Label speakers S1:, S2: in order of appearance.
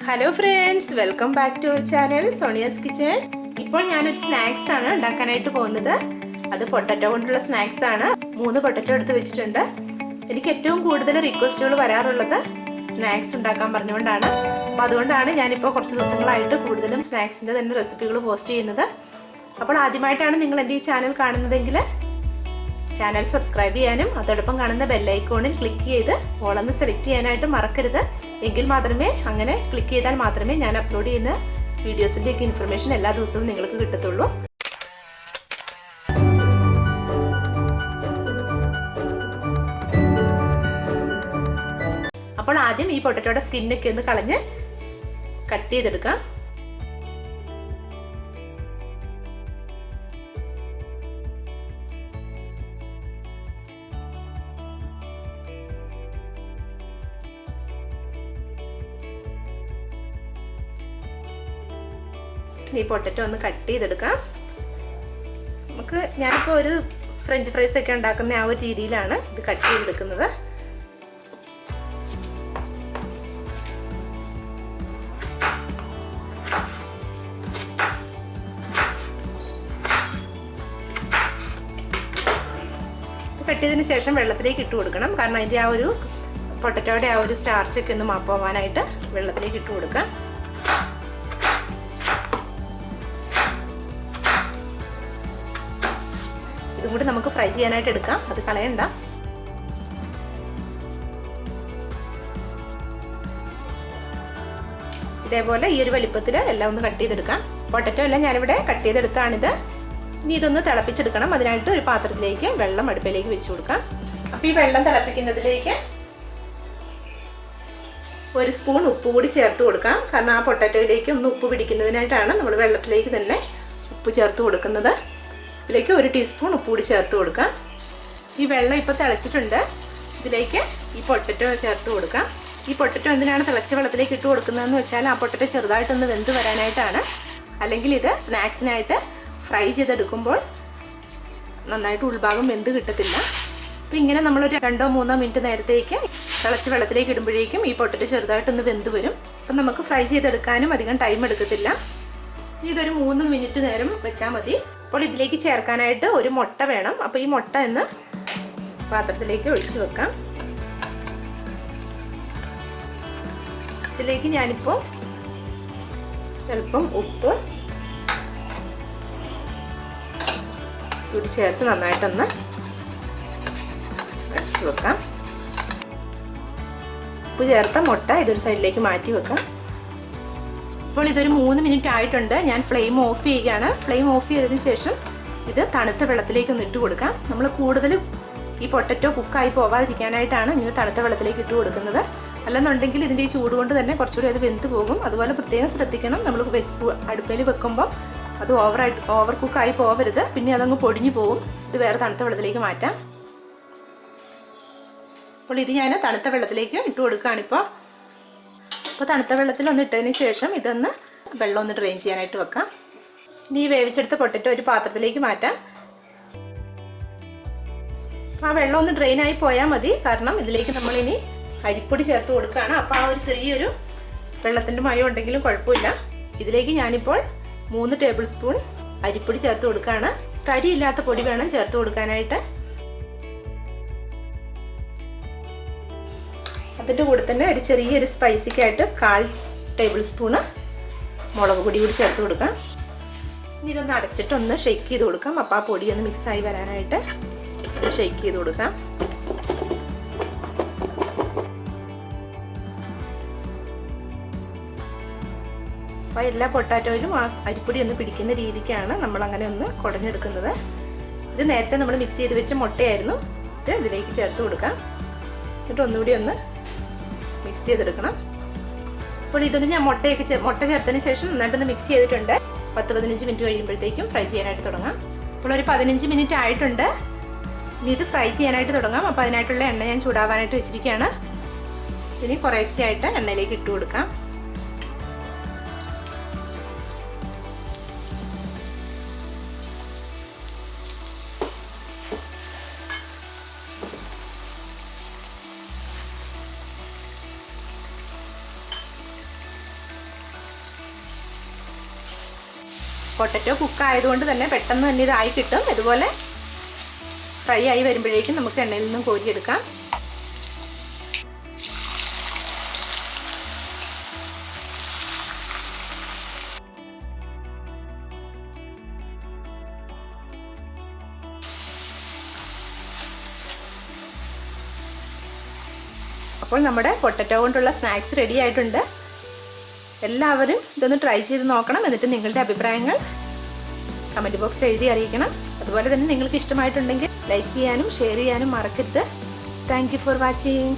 S1: Hello friends, welcome back to our channel Sonia's kitchen. ഇപ്പോൾ ഞാനൊരു snacks ആണ് ഉണ്ടാക്കാനായിട്ട് പോകുന്നത്. അത് പൊട്ടറ്റോ കൊണ്ടുള്ള സ്നാക്സ് ആണ്. 3 പൊട്ടറ്റോ എടുത്ത് വെച്ചിട്ടുണ്ട്. എനിക്ക് ഏറ്റവും കൂടുതൽ റിക്വസ്റ്റുകൾ വരാറുള്ളത് സ്നാക്സ് ഉണ്ടാക്കാൻ പറഞ്ഞുകൊണ്ടാണ്. അപ്പോൾ അതുകൊണ്ടാണ് ഞാനിപ്പോൾ കുറച്ച് ദിവസങ്ങളായിട്ട് കൂടുതലും സ്നാക്സിൻ്റെ തന്നെ റെസിപ്പികൾ പോസ്റ്റ് ചെയ്യുന്നത്. അപ്പോൾ ആദ്യമായിട്ടാണ് നിങ്ങൾ എൻ്റെ ഈ ചാനൽ കാണുന്നതെങ്കിൽ ചാനൽ സബ്സ്ക്രൈബ് ചെയ്യാനും അതോടൊപ്പം കാണുന്ന ബെല്ലൈക്കോണിൽ ക്ലിക്ക് ചെയ്ത് ഓളൊന്ന് സെലക്ട് ചെയ്യാനായിട്ട് മറക്കരുത്. എങ്കിൽ മാത്രമേ അങ്ങനെ ക്ലിക്ക് ചെയ്താൽ മാത്രമേ ഞാൻ അപ്ലോഡ് ചെയ്യുന്ന വീഡിയോസിൻ്റെയൊക്കെ ഇൻഫർമേഷൻ എല്ലാ ദിവസവും നിങ്ങൾക്ക് കിട്ടത്തുള്ളൂ. അപ്പോൾ ആദ്യം ഈ പൊട്ടറ്റോയുടെ സ്കിന്നൊക്കെ ഒന്ന് കളഞ്ഞ് കട്ട് ചെയ്തെടുക്കാം. ഈ പൊട്ടറ്റോ ഒന്ന് കട്ട് ചെയ്തെടുക്കാം. ഞാനിപ്പോൾ ഒരു ഫ്രഞ്ച് ഫ്രൈസ് ഒക്കെ ഉണ്ടാക്കുന്ന ആ ഒരു രീതിയിലാണ് ഇത് കട്ട് ചെയ്തെടുക്കുന്നത്. കട്ട് ചെയ്തതിന് ശേഷം വെള്ളത്തിലേക്ക് ഇട്ട് കൊടുക്കണം. കാരണം അതിൻ്റെ ആ ഒരു പൊട്ടറ്റോയുടെ ആ ഒരു സ്റ്റാർച്ചൊക്കെ ഒന്ന് മാപ്പോവാനായിട്ട് വെള്ളത്തിലേക്ക് ഇട്ട് കൊടുക്കാം. ഇതും കൂടി നമുക്ക് ഫ്രൈ ചെയ്യാനായിട്ട് എടുക്കാം, അത് കളയണ്ട. ഇതേപോലെ ഈ ഒരു വലിപ്പത്തിൽ എല്ലാം ഒന്ന് കട്ട് ചെയ്തെടുക്കാം. പൊട്ടറ്റോ എല്ലാം ഞാനിവിടെ കട്ട് ചെയ്തെടുത്താണിത്. ഇനി ഇതൊന്ന് തിളപ്പിച്ചെടുക്കണം. അതിനായിട്ട് ഒരു പാത്രത്തിലേക്ക് വെള്ളം അടുപ്പിലേക്ക് വെച്ച് കൊടുക്കാം. അപ്പോൾ ഈ വെള്ളം തിളപ്പിക്കുന്നതിലേക്ക് 1 സ്പൂൺ ഉപ്പ് കൂടി ചേർത്ത് കൊടുക്കാം. കാരണം ആ പൊട്ടറ്റോയിലേക്ക് ഒന്ന് ഉപ്പ് പിടിക്കുന്നതിനായിട്ടാണ് നമ്മൾ വെള്ളത്തിലേക്ക് തന്നെ ഉപ്പ് ചേർത്ത് കൊടുക്കുന്നത്. ഇതിലേക്ക് 1 ടീസ്പൂൺ ഉപ്പ് കൂടി ചേർത്ത് കൊടുക്കാം. ഈ വെള്ളം ഇപ്പോൾ തിളച്ചിട്ടുണ്ട്. ഇതിലേക്ക് ഈ പൊട്ടറ്റോ ചേർത്ത് കൊടുക്കാം. ഈ പൊട്ടറ്റോ എന്തിനാണ് തിളച്ച വെള്ളത്തിലേക്ക് ഇട്ട് കൊടുക്കുന്നതെന്ന് വെച്ചാൽ ആ പൊട്ടറ്റോ ചെറുതായിട്ടൊന്ന് വെന്ത് വരാനായിട്ടാണ്. അല്ലെങ്കിൽ ഇത് സ്നാക്സിനായിട്ട് ഫ്രൈ ചെയ്തെടുക്കുമ്പോൾ നന്നായിട്ട് ഉൾഭാഗം വെന്ത് കിട്ടത്തില്ല. അപ്പോൾ ഇങ്ങനെ നമ്മളൊരു 2-3 മിനിറ്റ് നേരത്തേക്ക് തിളച്ച വെള്ളത്തിലേക്ക് ഇടുമ്പോഴേക്കും ഈ പൊട്ടറ്റോ ചെറുതായിട്ടൊന്ന് വെന്ത് വരും. അപ്പം നമുക്ക് ഫ്രൈ ചെയ്തെടുക്കാനും അധികം ടൈം എടുക്കത്തില്ല. ഇതൊരു 3 മിനിറ്റ് നേരം വെച്ചാൽ മതി. അപ്പോൾ ഇതിലേക്ക് ചേർക്കാനായിട്ട് ഒരു മുട്ട വേണം. അപ്പോൾ ഈ മുട്ട എന്ന് പാത്രത്തിലേക്ക് ഒഴിച്ച് വെക്കാം. ഇതിലേക്ക് ഞാനിപ്പോൾ അല്പം ഉപ്പ് കൂടി ചേർത്ത് നന്നായിട്ടൊന്ന് അടിച്ചു വെക്കാം. ഉപ്പ് ചേർത്ത മുട്ട ഇതൊരു സൈഡിലേക്ക് മാറ്റി വെക്കാം. ഇപ്പോൾ ഇതൊരു 3 മിനിറ്റ് ആയിട്ടുണ്ട്. ഞാൻ ഫ്ലെയിം ഓഫ് ചെയ്യുകയാണ്. ഫ്ലെയിം ഓഫ് ചെയ്തതിന് ശേഷം ഇത് തണുത്ത വെള്ളത്തിലേക്ക് ഒന്ന് ഇട്ട് കൊടുക്കാം. നമ്മൾ കൂടുതലും ഈ പൊട്ടറ്റോ കുക്കായി പോവാതിരിക്കാനായിട്ടാണ് ഇങ്ങനെ തണുത്ത വെള്ളത്തിലേക്ക് ഇട്ട് കൊടുക്കുന്നത്. അല്ലെന്നുണ്ടെങ്കിൽ ഇതിൻ്റെ ഈ ചൂട് കൊണ്ട് തന്നെ കുറച്ചുകൂടി അത് വെന്ത് പോകും. അതുപോലെ പ്രത്യേകം ശ്രദ്ധിക്കണം, നമ്മൾ അടുപ്പിൽ വെക്കുമ്പോൾ അത് ഓവർ കുക്കായി പോവരുത്. പിന്നെ അതങ്ങ് പൊടിഞ്ഞു പോകും. ഇത് വേറെ തണുത്ത വെള്ളത്തിലേക്ക് മാറ്റാം. അപ്പോൾ ഇത് ഞാൻ തണുത്ത വെള്ളത്തിലേക്ക് ഇട്ട് കൊടുക്കുകയാണിപ്പോൾ. അപ്പോൾ തണുത്ത വെള്ളത്തിൽ ഒന്ന് ഇട്ടതിന് ശേഷം ഇതൊന്ന് വെള്ളം ഒന്ന് ഡ്രെയിൻ ചെയ്യാനായിട്ട് വെക്കാം. ഇനി ഈ വേവിച്ചെടുത്ത പൊട്ടറ്റോ ഒരു പാത്രത്തിലേക്ക് മാറ്റാം. ആ വെള്ളം ഒന്ന് ഡ്രെയിൻ ആയി പോയാൽ മതി. കാരണം ഇതിലേക്ക് നമ്മളിനി അരിപ്പൊടി ചേർത്ത് കൊടുക്കുകയാണ്. അപ്പോൾ ആ ഒരു ചെറിയൊരു വെള്ളത്തിൻ്റെ മയം ഉണ്ടെങ്കിലും കുഴപ്പമില്ല. ഇതിലേക്ക് ഞാനിപ്പോൾ 3 ടേബിൾ സ്പൂൺ അരിപ്പൊടി ചേർത്ത് കൊടുക്കുകയാണ്. തരിയില്ലാത്ത പൊടി വേണം ചേർത്ത് കൊടുക്കാനായിട്ട്. അതിൻ്റെ കൂടെ തന്നെ ഒരു ചെറിയൊരു സ്പൈസിക്കായിട്ട് 1/4 ടേബിൾ സ്പൂണ് മുളക് പൊടി കൂടി ചേർത്ത് കൊടുക്കാം. ഇനി ഇതൊന്ന് അടച്ചിട്ടൊന്ന് ഷെയ്ക്ക് ചെയ്ത് കൊടുക്കാം. അപ്പോൾ ആ പൊടി ഒന്ന് മിക്സായി വരാനായിട്ട് ഇത് ഷെയ്ക്ക് ചെയ്ത് കൊടുക്കാം. അപ്പോൾ എല്ലാ പൊട്ടാറ്റോയിലും ആ അരിപ്പൊടി ഒന്ന് പിടിക്കുന്ന രീതിക്കാണ് നമ്മളങ്ങനെ ഒന്ന് കുടഞ്ഞെടുക്കുന്നത്. ഇത് നേരത്തെ നമ്മൾ മിക്സ് ചെയ്ത് വെച്ച മുട്ടയായിരുന്നു. ഇത് ഇതിലേക്ക് ചേർത്ത് കൊടുക്കാം. എന്നിട്ട് ഒന്നുകൂടി ഒന്ന് മിക്സ് ചെയ്തെടുക്കണം. അപ്പോൾ ഇതൊന്ന് ഞാൻ മുട്ട ചേർത്തതിന് ശേഷം നന്നായിട്ടൊന്ന് മിക്സ് ചെയ്തിട്ടുണ്ട്. 10-15 മിനിറ്റ് കഴിയുമ്പോഴത്തേക്കും ഫ്രൈ ചെയ്യാനായിട്ട് തുടങ്ങാം. അപ്പോൾ ഒരു 15 മിനിറ്റ് ആയിട്ടുണ്ട്. ഇനി ഇത് ഫ്രൈ ചെയ്യാനായിട്ട് തുടങ്ങാം. അപ്പോൾ അതിനായിട്ടുള്ള എണ്ണ ഞാൻ ചൂടാവാനായിട്ട് വെച്ചിരിക്കുകയാണ്. ഇനി കുറേശ്ശെയായിട്ട് എണ്ണയിലേക്ക് ഇട്ട് കൊടുക്കാം. പൊട്ടറ്റോ കുക്ക് ആയതുകൊണ്ട് തന്നെ പെട്ടെന്ന് തന്നെ ഇതായി കിട്ടും. ഇതുപോലെ ഫ്രൈ ആയി വരുമ്പോഴേക്കും നമുക്ക് എണ്ണയിൽ നിന്നും കോരിയെടുക്കാം. അപ്പോൾ നമ്മുടെ പൊട്ടറ്റോ കൊണ്ടുള്ള സ്നാക്സ് റെഡി ആയിട്ടുണ്ട്. എല്ലാവരും ഇതൊന്ന് ട്രൈ ചെയ്ത് നോക്കണം. എന്നിട്ട് നിങ്ങളുടെ അഭിപ്രായങ്ങൾ കമൻറ്റ് ബോക്സിൽ എഴുതി അറിയിക്കണം. അതുപോലെ തന്നെ നിങ്ങൾക്ക് ഇഷ്ടമായിട്ടുണ്ടെങ്കിൽ ലൈക്ക് ചെയ്യാനും ഷെയർ ചെയ്യാനും മറക്കരുത്. Thank you for watching.